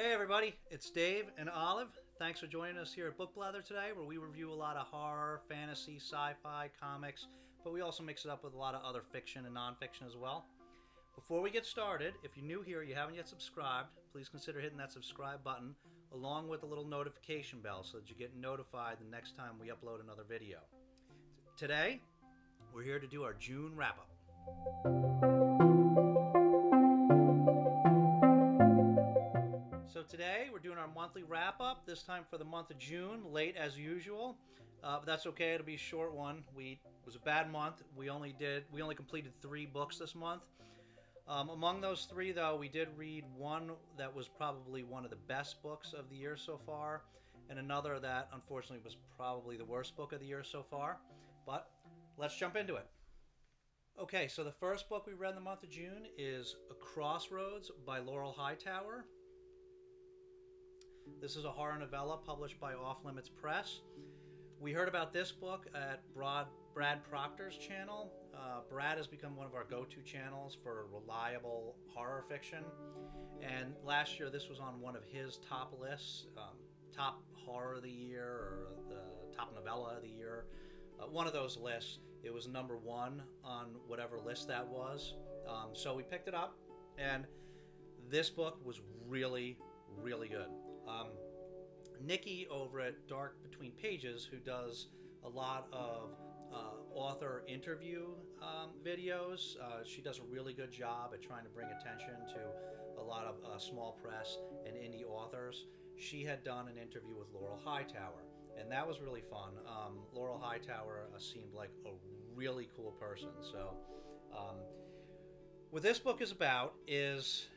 Hey everybody, it's Dave and Olive. Thanks for joining us here at Book Blather today, where we review a lot of horror, fantasy, sci-fi, comics, but we also mix it up with a lot of other fiction and nonfiction as well. Before we get started, if you're new here, you haven't yet subscribed, please consider hitting that subscribe button along with the little notification bell so that you get notified the next time we upload another video. Today, we're here to do our June wrap-up. So today we're doing our monthly wrap-up, this time for the month of June, late as usual, but that's okay, it'll be a short one. It was a bad month. We only completed 3 books this month. Among those 3, though, we did read one that was probably one of the best books of the year so far, and another that unfortunately was probably the worst book of the year so far. But let's jump into it. Okay, so the first book we read in the month of June is Crossroads by Laurel Hightower. This is a horror novella published by Off Limits Press. We heard about this book at Brad Proctor's channel. Brad has become one of our go-to channels for reliable horror fiction. And last year this was on one of his top lists, top horror of the year or the top novella of the year. One of those lists. It was number 1 on whatever list that was. So we picked it up, and this book was really, really good. Nikki over at DarkBetweenPages, who does a lot of author interview videos, she does a really good job at trying to bring attention to a lot of small press and indie authors. She had done an interview with Laurel Hightower, and that was really fun. Laurel Hightower seemed like a really cool person. So what this book is about is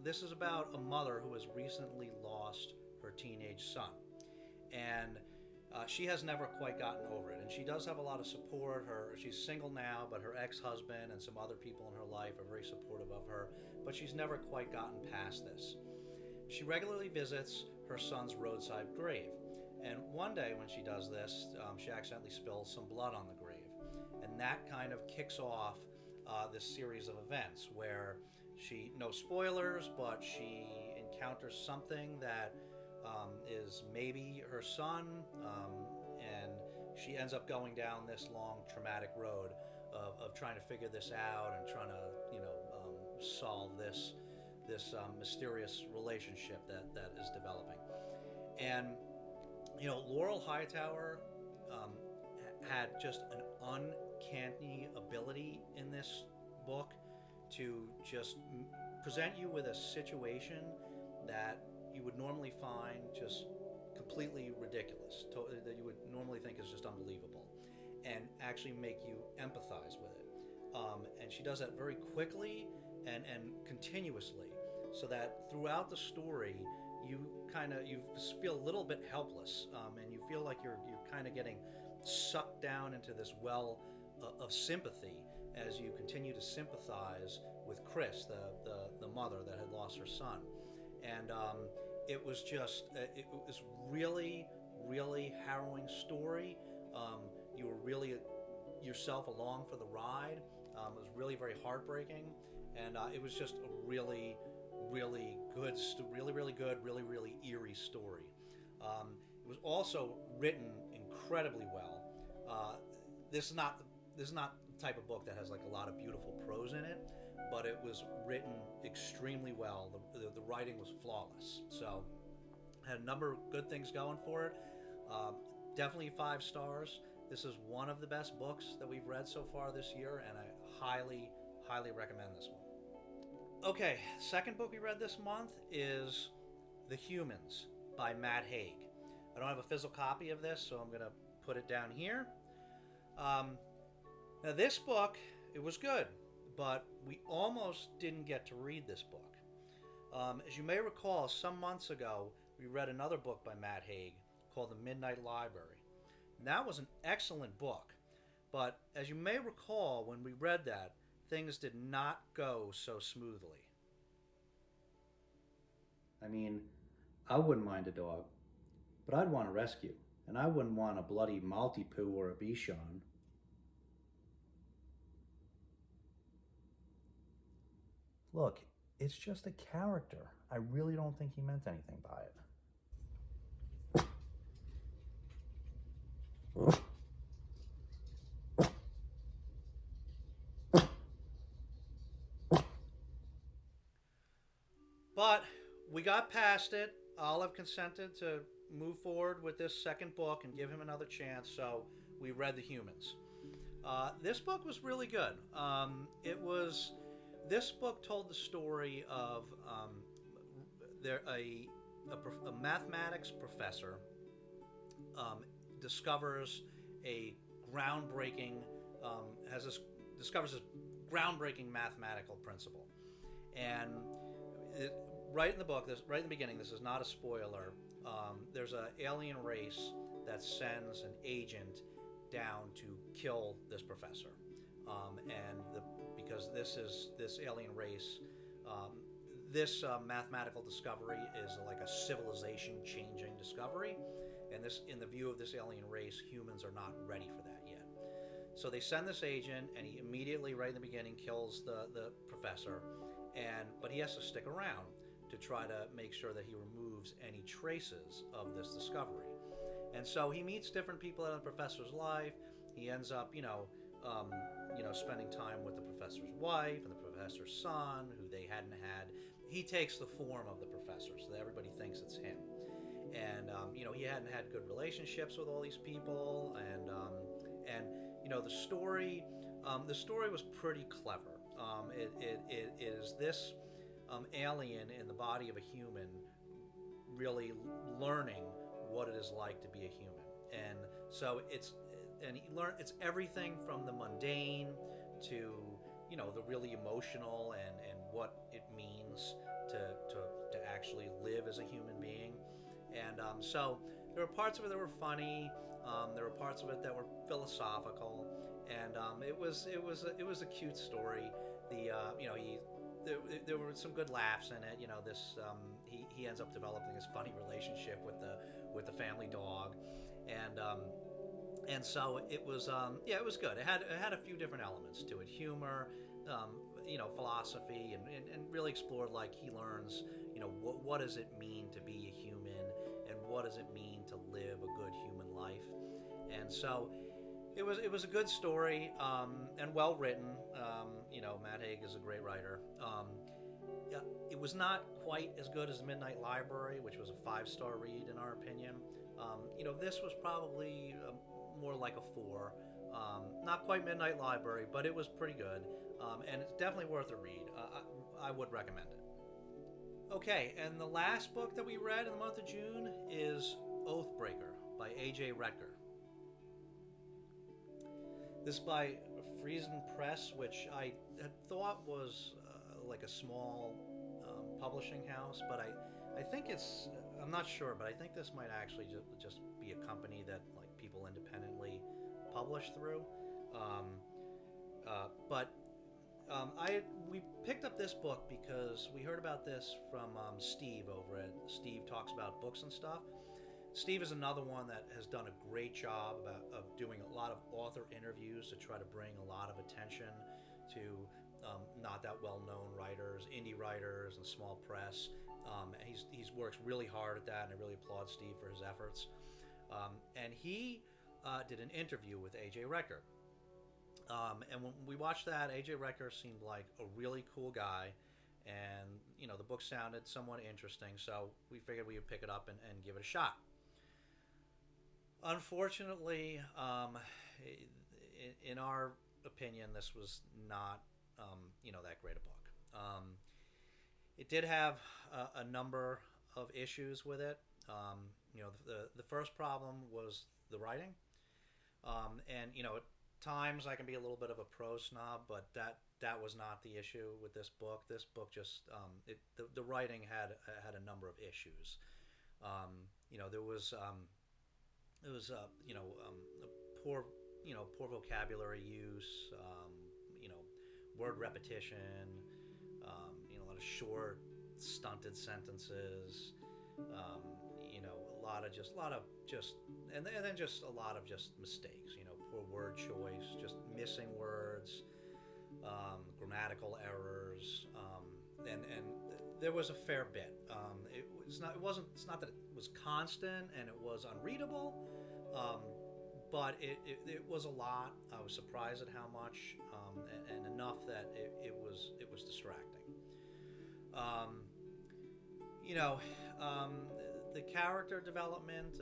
this is about a mother who has recently lost her teenage son, and she has never quite gotten over it, and she does have a lot of support. She's single now, but her ex-husband and some other people in her life are very supportive of her, but she's never quite gotten past this. She regularly visits her son's roadside grave, and one day when she does this, she accidentally spills some blood on the grave, and that kind of kicks off this series of events where no spoilers, but she encounters something that is maybe her son, and she ends up going down this long traumatic road of trying to figure this out and trying to solve this mysterious relationship that is developing. And Laurel Hightower had just an uncanny ability in this book to just present you with a situation that you would normally find just completely ridiculous, that you would normally think is just unbelievable, and actually make you empathize with it. And she does that very quickly and continuously, so that throughout the story you feel a little bit helpless, and you feel like you're kind of getting sucked down into this well of sympathy as you continue to sympathize with Chris, the mother that had lost her son. And it was really, really harrowing story. You were really yourself along for the ride. It was really very heartbreaking, and it was just a really, really good, really eerie story. It was also written incredibly well. This is not the type of book that has like a lot of beautiful prose in it, but it was written extremely well. The writing was flawless. So had a number of good things going for it. Definitely 5 stars. This is one of the best books that we've read so far this year, and I highly, highly recommend this one. Okay, second book we read this month is The Humans by Matt Haig. I don't have a physical copy of this, so I'm going to put it down here. Now this book, it was good, but we almost didn't get to read this book. As you may recall, some months ago, we read another book by Matt Haig called The Midnight Library. And that was an excellent book, but as you may recall, when we read that, things did not go so smoothly. I mean, I wouldn't mind a dog, but I'd want a rescue, and I wouldn't want a bloody maltipoo or a Bichon. Look, it's just a character. I really don't think he meant anything by it. But we got past it. Olive consented to move forward with this second book and give him another chance, so we read The Humans. This book was really good. This book told the story of a mathematics professor um, discovers a groundbreaking has this discovers this groundbreaking mathematical principle, and it, right in the book, right in the beginning, this is not a spoiler. There's an alien race that sends an agent down to kill this professor, because this alien race, mathematical discovery is like a civilization-changing discovery, and in the view of this alien race, humans are not ready for that yet. So they send this agent, and he immediately, right in the beginning, kills the professor, but he has to stick around to try to make sure that he removes any traces of this discovery. And so he meets different people in the professor's life. He ends up, spending time with the professor's wife and the professor's son, who they hadn't had. He takes the form of the professor, so that everybody thinks it's him. And he hadn't had good relationships with all these people, and the story was pretty clever. It is this alien in the body of a human really learning what it is like to be a human, and so it's everything from the mundane to the really emotional and what it means to actually live as a human being. And so there were parts of it that were funny. There were parts of it that were philosophical, and it was a cute story. There were some good laughs in it. He ends up developing this funny relationship with the family dog, and so it was it was good. It had a few different elements to it: humor, philosophy, and really explored, like, he learns what does it mean to be a human, and what does it mean to live a good human life. And so it was a good story, and well written. Matt Haig is a great writer. It was not quite as good as Midnight Library, which was a 5-star read in our opinion. This was probably more like a 4. Not quite Midnight Library, but it was pretty good, and it's definitely worth a read. I would recommend it. Okay, and the last book that we read in the month of June is Oathbreaker by A.J. Rettger. This is by Friesen Press, which I had thought was like a small publishing house, but I think I'm not sure, but I think this might actually just be a company that, like, people independently publish through. We picked up this book because we heard about this from Steve over at Steve Talks About Books and Stuff. Steve is another one that has done a great job of doing a lot of author interviews to try to bring a lot of attention to not that well-known writers, indie writers, and small press. He's works really hard at that, and I really applaud Steve for his efforts. And he did an interview with A.J. Rettger. And when we watched that, A.J. Rettger seemed like a really cool guy, and the book sounded somewhat interesting, so we figured we would pick it up and give it a shot. Unfortunately, in our opinion, this was not that great a book. It did have a number of issues with it. The first problem was the writing, and at times I can be a little bit of a prose snob, but that was not the issue with this book. This book just the writing had a number of issues. There was poor vocabulary use, word repetition, a lot of short, stunted sentences, and then just a lot of just mistakes, poor word choice, just missing words, grammatical errors, and there was a fair bit. It's not that it was constant and it was unreadable, but it was a lot. I was surprised at how much, and enough that it was distracting. Um, you know, the character development,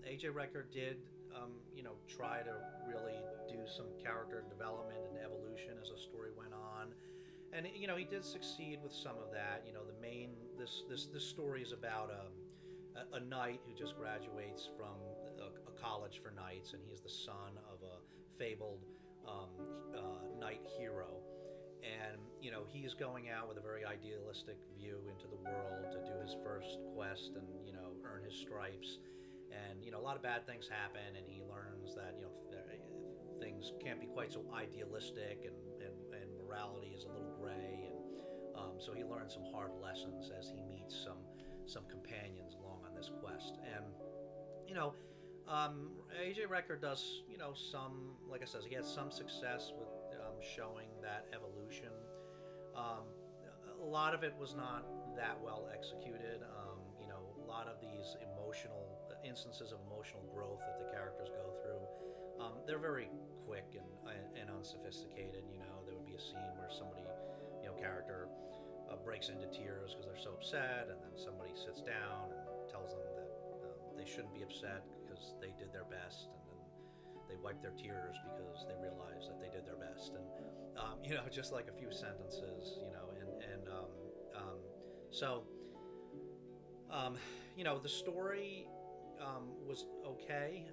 AJ Rettger did, try to really do some character development and evolution as the story went on. And, he did succeed with some of that. This story is about a knight who just graduates from a college for knights, and he's the son of a fabled knight hero. And, he's going out with a very idealistic view into the world to do his first quest and, earn his stripes. And, a lot of bad things happen, and he learns that, things can't be quite so idealistic, and morality is a little gray. And so he learns some hard lessons as he meets some companions along on this quest. And, AJ Rettger does, some, like I said, he has some success with showing that evolution. A lot of it was not that well executed. A lot of these instances of emotional growth that the characters go through, they're very quick and unsophisticated. There would be a scene where somebody, character breaks into tears because they're so upset, and then somebody sits down and tells them that they shouldn't be upset because they did their best, and then they wipe their tears because they realize that they did their best. And just like a few sentences, so the story was okay.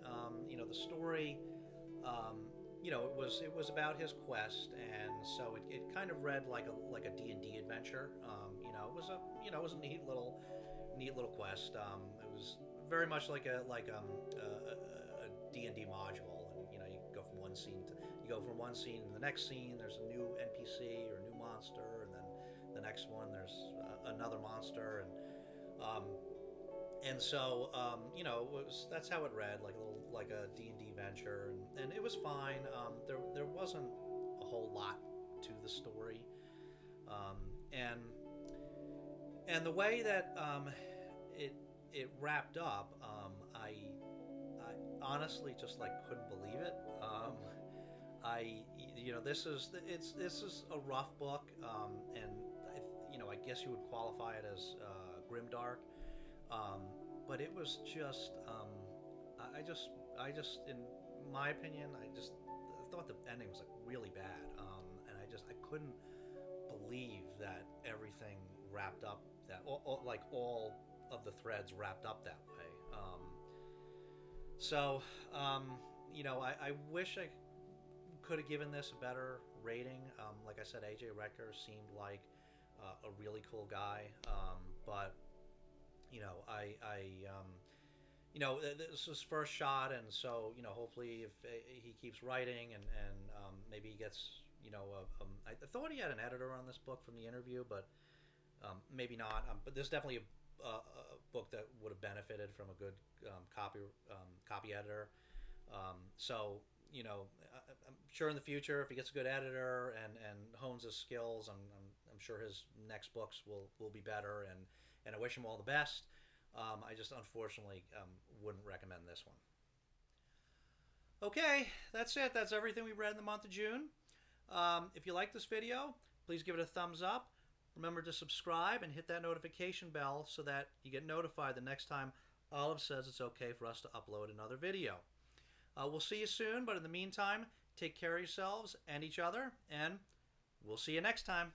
The story, it was about his quest, and so it kind of read like a D&D adventure. It was a neat little quest. It was very much like a D&D module, and you go from one scene to the next scene. There's a new NPC or new monster, and then the next one there's another monster, and so that's how it read, like a D&D venture, and it was fine. There wasn't a whole lot to the story, and the way that it wrapped up, I honestly just couldn't believe it. This is a rough book, and I guess you would qualify it as grimdark, but it was just I just in my opinion, I thought the ending was really bad, and I couldn't believe that everything wrapped up that all of the threads wrapped up that way. I wish I could have given this a better rating. Like I said, AJ Rettger seemed like a really cool guy, but this was first shot, and so hopefully if he keeps writing and maybe he gets I thought he had an editor on this book from the interview, but maybe not. But there's definitely a book that would have benefited from a good copy editor. I'm sure in the future, if he gets a good editor and hones his skills, I'm sure his next books will be better, and I wish him all the best. I just unfortunately wouldn't recommend this one. Okay, that's it. That's everything we read in the month of June. If you like this video, please give it a thumbs up. Remember to subscribe and hit that notification bell so that you get notified the next time Olive says it's okay for us to upload another video. We'll see you soon, but in the meantime, take care of yourselves and each other, and we'll see you next time.